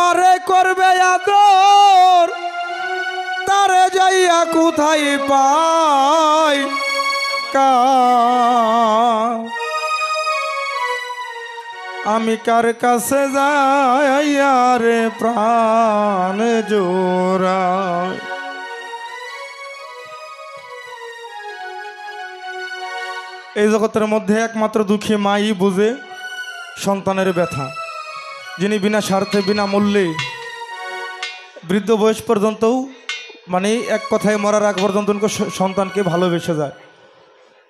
আমারে করবে আদর তারে যাইয়া কোথায় পাই আমি কার কাছে যাইয়া রে প্রাণ জোড়াই। এই জগতের মধ্যে একমাত্র দুঃখী মাই বুঝে সন্তানের ব্যথা, যিনি বিনা স্বার্থে বিনা মূল্যে বৃদ্ধ বয়স পর্যন্তও মানে এক কথায় মরার আগ পর্যন্ত সন্তানকে ভালোবেসে যায়।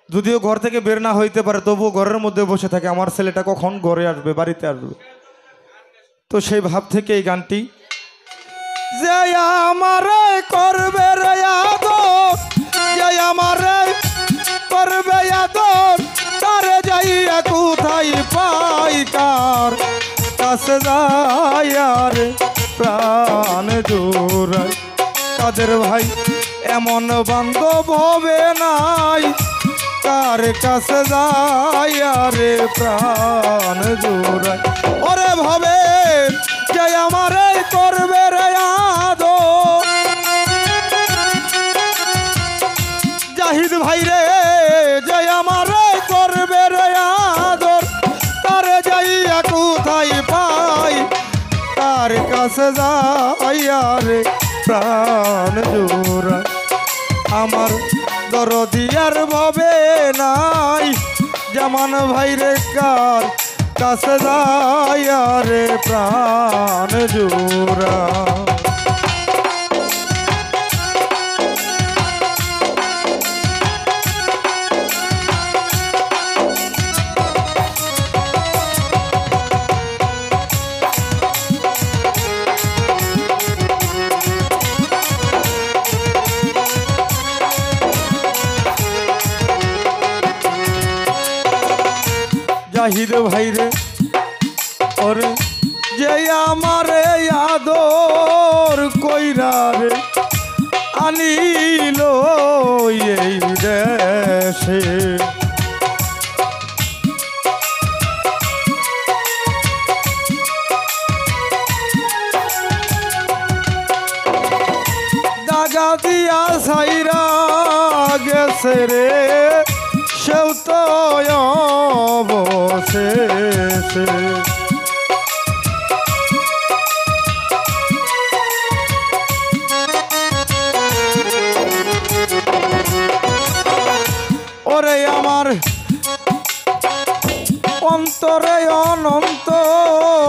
যদিও ঘর থেকে বের না হইতে পারে তবুও ঘরের মধ্যে বসে থাকে আমার ছেলেটা কখন ঘরে আসবে, বাড়িতে আসবে। তো সেই ভাব থেকে এই গানটি, যে আমারে করবে রে আদর, যে আমারে করবে আদর তারে যাইয়া কোথায় পাই কার কাছে যাইয়া রে প্রাণ জোড়াই। কাদের ভাই এমন বান্ধব হবে নাই কার কাছে যাইয়া রে প্রাণ জোড়াই। ওরে ভাবে যে আমারে করবে রে আদর, জাহিদ ভাই রে যে আমারে করবে রে আদর তারে যাইয়া কোথায় পাই কার কাছে যাইয়া রে প্রাণ জোড়াই। আমার দরদিয়ার ভাবে নাই জামান ভাই রে কার কাছে যাইয়া রে প্রাণ জোড়াই। জাহিদ ভাই রে ওরে যে আমারে আদর কইরা রে আনিল এই দেশে, দাগা দিয়া সাইরা গেছে রে সেও তো অবশেষে। ওরে আমার অন্তরে অনন্ত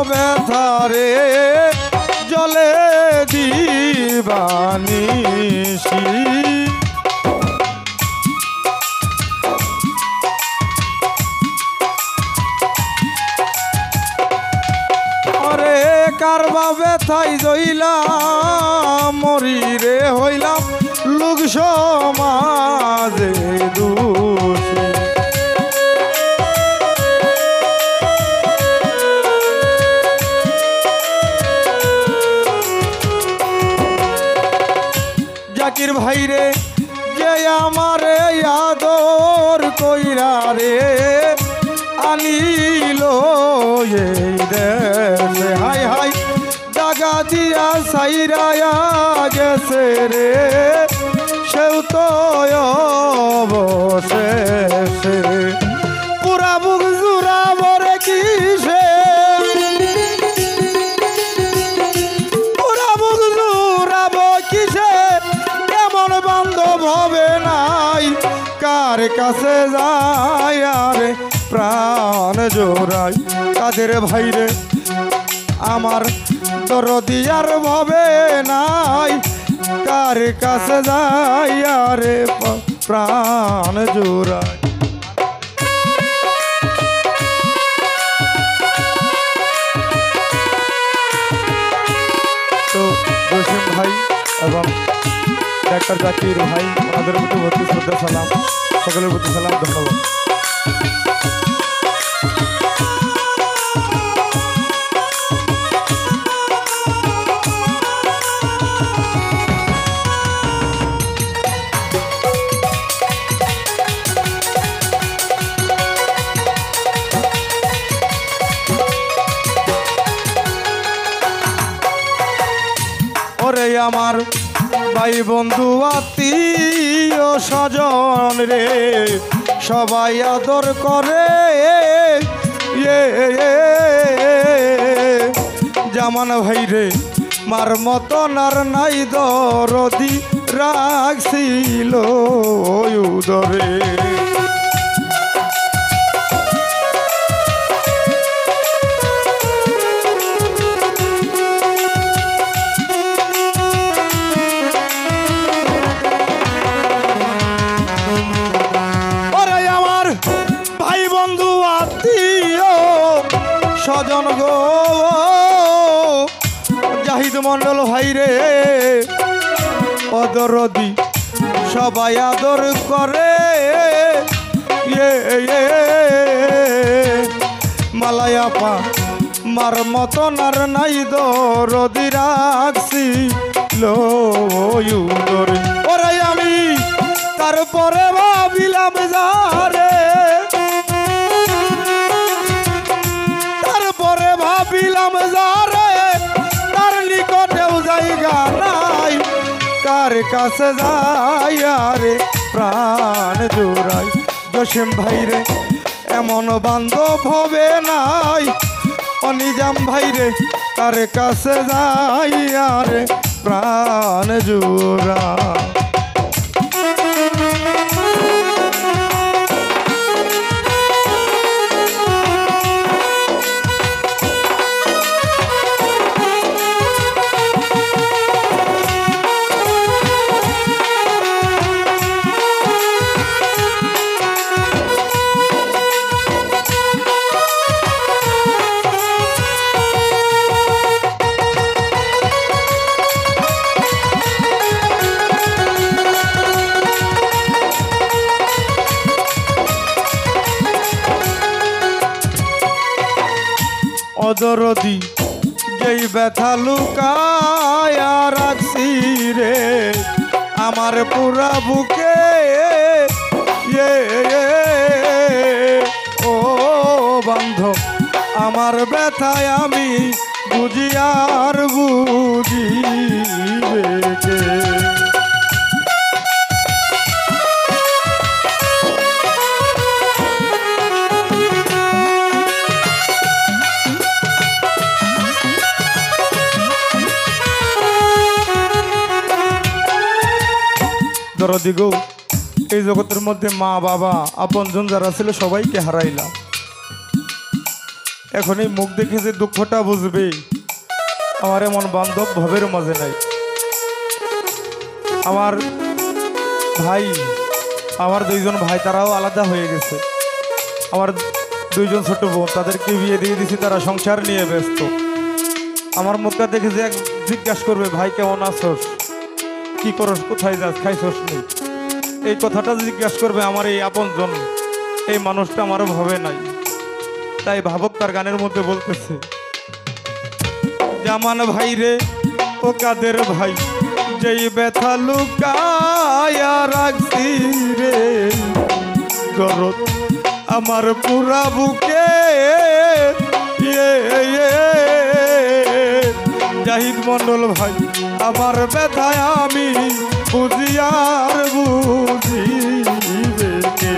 ব্যথা রে জলে দিবানিশি। কারবা ব্যথাই জইলাম মরি রে হইলাম লোক সমাজে দোষী। জাকির ভাই রে যে আমারে আদর কইরা রে আনিল এই দেশে, হাই হাই দাগা দিয়া সাইরায়া গেছে রে সেও তো অবশেষে। পুরা বুক জুড়াব রে কিসে, পুরা বুক জুড়াব কিসে এমন বান্ধব হবে নাই কার কাছে যায় রে প্রাণ জোড়াই। কাদের ভাই রে আমার দরদিয়ার ভাবে নাই কার কাছে যাইয়া রে প্রাণ জোড়াই। তো জসিম ভাই এবং ডাক্তার জাকির ভাই ওনাদের প্রতি ভর্তি শ্রদ্ধা সালাম, সকলের প্রতি সালাম, ধন্যবাদ। আমার ভাই বন্ধু আত্মীয় স্বজন রে সবাই আদর করে জামান ভাই রে মার মতন আর নাই দরদি রাখছিল উদরে স্বজন গো জাহিদ মন্ডল ভাই রে অদরদি সবাই আদর করে মালায়াপা মার মতন আর নাই দরদি রাখছি লোরে ওরে আমি তারপরে ভাবিলাম যারে ভাবিলাম যারে তার নিকটেও জায়গা নাই কার কাছে যাই আরে প্রাণ জোড়াই জসিম ভাই রে এমন বান্ধব হবে নাই অনিজাম ভাই রে কার কাছে যাই আরে প্রাণ জোড়া অদরদি যেই ব্যথা লুকায়া রাখছি রে আমার পুরা বুকে ও বান্ধব আমার ব্যথায় আমি বুঝি আর বুঝিবে কে দরদি গো এই জগতের মধ্যে মা বাবা আপনজন যারা ছিল সবাইকে হারাইলাম এখন এই মুখ দেখে যে দুঃখটা বুঝবে আমার এমন বান্ধব ভবের মাঝে নাই আমার ভাই আমার দুইজন ভাই তারাও আলাদা হয়ে গেছে আমার দুইজন ছোট বোন তাদেরকে বিয়ে দিয়ে দিয়েছি তারা সংসার নিয়ে ব্যস্ত আমার মুখটা দেখে যে জিজ্ঞাসা করবে ভাই কেমন আছোস কি করস কোথায় যাস খাইছস নেই এই কথাটা জিজ্ঞাসা করবে আমার এই আপনজন এই মানুষটা আমারও ভাবে নাই তাই ভাবক তার গানের মধ্যে বলতেছে জামান ভাই রে ও কাদের ভাই যেই ব্যথা লুকায়া রাখছি রে গরত আমার পুরা বুকে জাহিদ মন্ডল ভাই আমার ব্যথায় আমি বুঝি আর বুঝিবে কে